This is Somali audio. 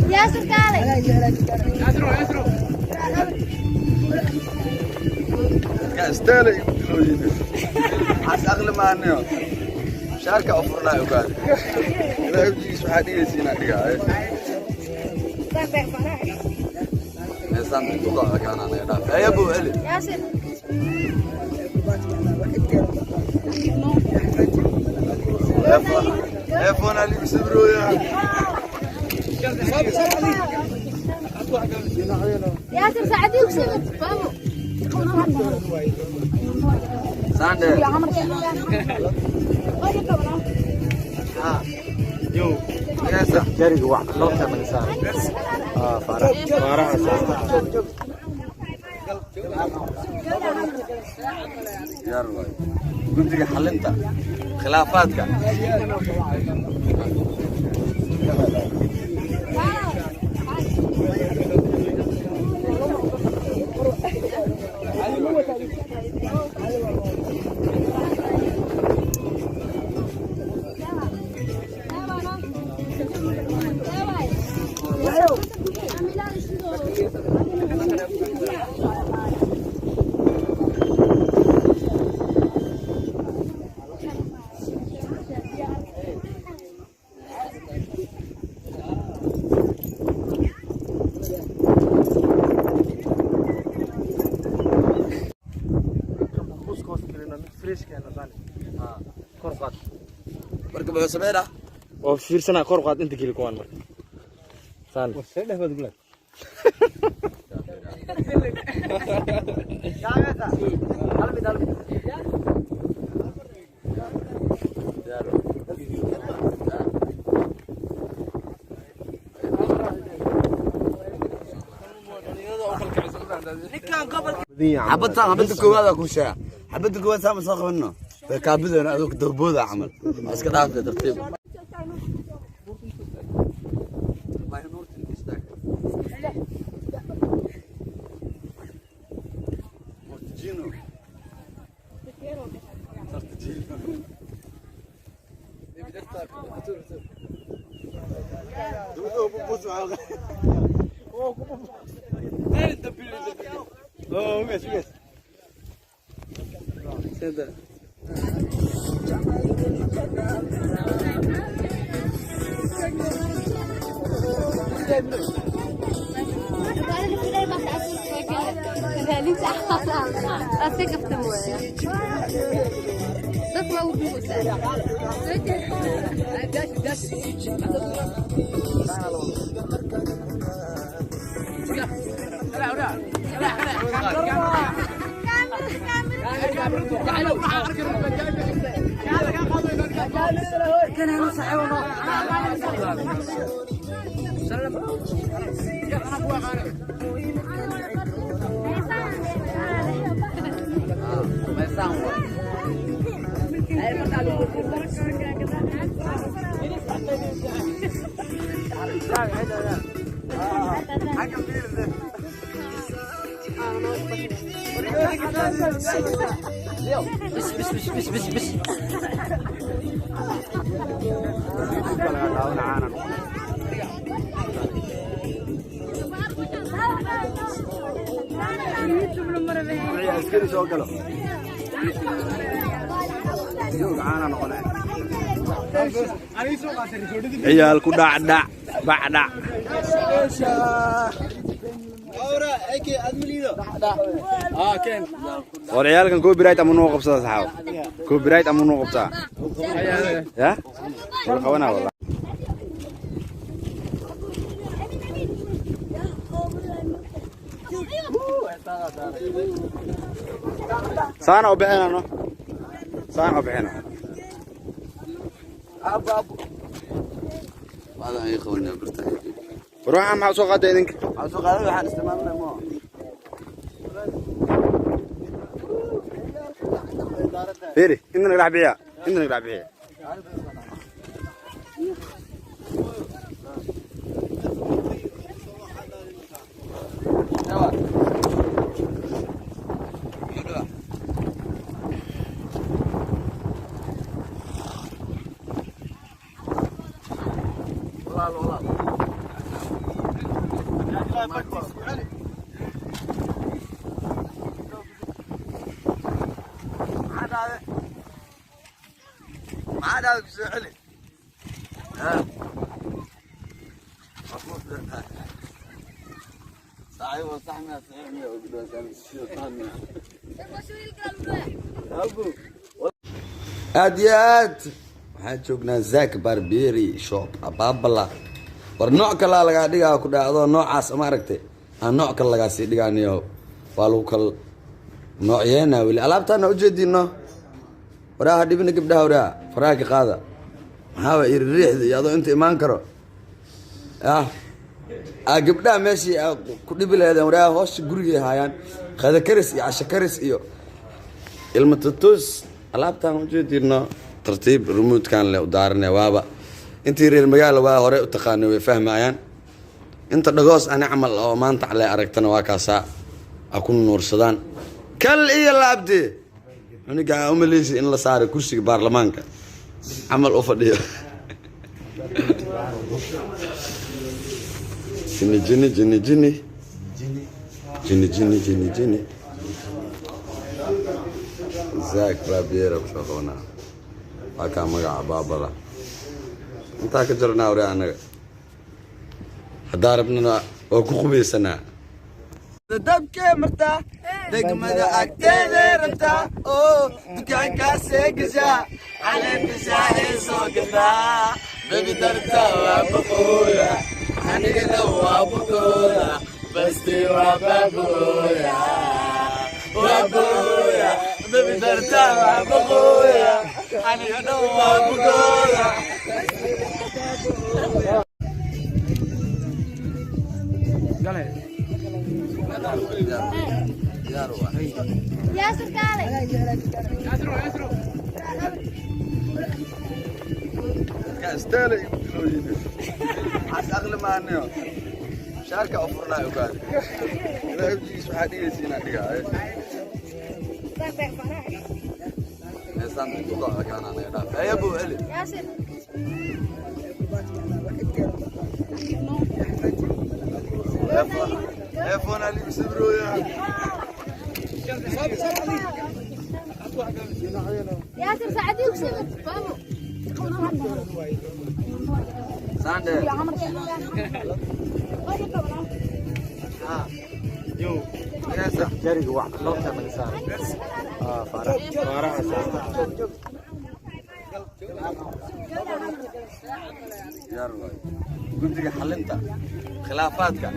ياسر كالي ياسر استاهل عس أغلى ما عنه شاركة أفرنا يقال لا يجي سبحانه سينا دقائق نسان تطلع كان أنا يا أبو علي ياسر ايفون اللي بيصبروا يا ياسر ساعدي وسيبت بابو ساندي يو ياسر جاري واحد لوطة من سان فرح يا روي قلت لك حلمتها خلافاتك مركب عثمانة وفير سنة كورقات أنت كيلو كوان مركب سان وسيله بدقلك حبت كواد أكو شيء حبت كواد سام صاغ منه فكابده أنا أذوق دبوذ عمل بس كده عارف ترتيب بس عسكري سو قالوا عيال كودع دع بعدع كان وريال كان كوبي رايت امنو قبصه صحاب كوبي رايت امنو قبصه يا والخوانا والله سانا وبحنا نو سانا وبحنا أبو هذا يا خونا برتاح روح مع سوق قدينك سوق هذا واحد استمرنا مو فيري إننا نلعب بيها إننا نلعب بيها ما عاد هذا بسعلي ها صحيح وصحنا صحيح وقدر كان الشيطان هاديات waxaan joognaa Zack Barberi shop ababala war nooc kale laga dhigaa ku dhaacdo noocaas ma aragtay aan nooc kale laga sii dhigaaniyo waa lagu kal noocyeena wali alaabtana u jeedino waraha dibina gabdhaha waraha faraaqi qaada maxaa waa riixda iyadoo inta imaan karo gabdhaha meeshii ku dhibi leedeen waraha hoos guriga hayaan qada karis iyo casho karis iyo ilmo tutus alaabtan u jeedino tartiib remote kan le u daarnay waaba intii reer magaalo waa hore u taqaanay way fahmayaan inta dhagoos aan amal oo maanta xalay aragtana waa kaasa aku nuursadaan kal iyo laabdi aniga umaleeyay in la saaray kursiga baarlamaanka amal u fadhiyo jini Zack Barberi shaqona aka magaca baabala inta ka jirnaa wari anaga hadarabna oo ku qubaysanaa dabke marta degmada agteeda rabta oo dukaanka seegisa calanka saaxil soo gada baby darta waa boqola aniga waa boqola basti waa boqola baby darta waa boqola aniga waa boqola ياسر كالي استاهل عاد اغلى ما انه شاركه افرنا وقال اذا يجي سحادي سينا دغا نسان تطلع كان انا يا ابو علي ياسر ايفون اللي بيصبروا يا ياسر ساعدي وكسبت بابو ساندر يو ياسر جري واحد لو كان انسان فرح يا رب قلت لك حل انت خلافاتك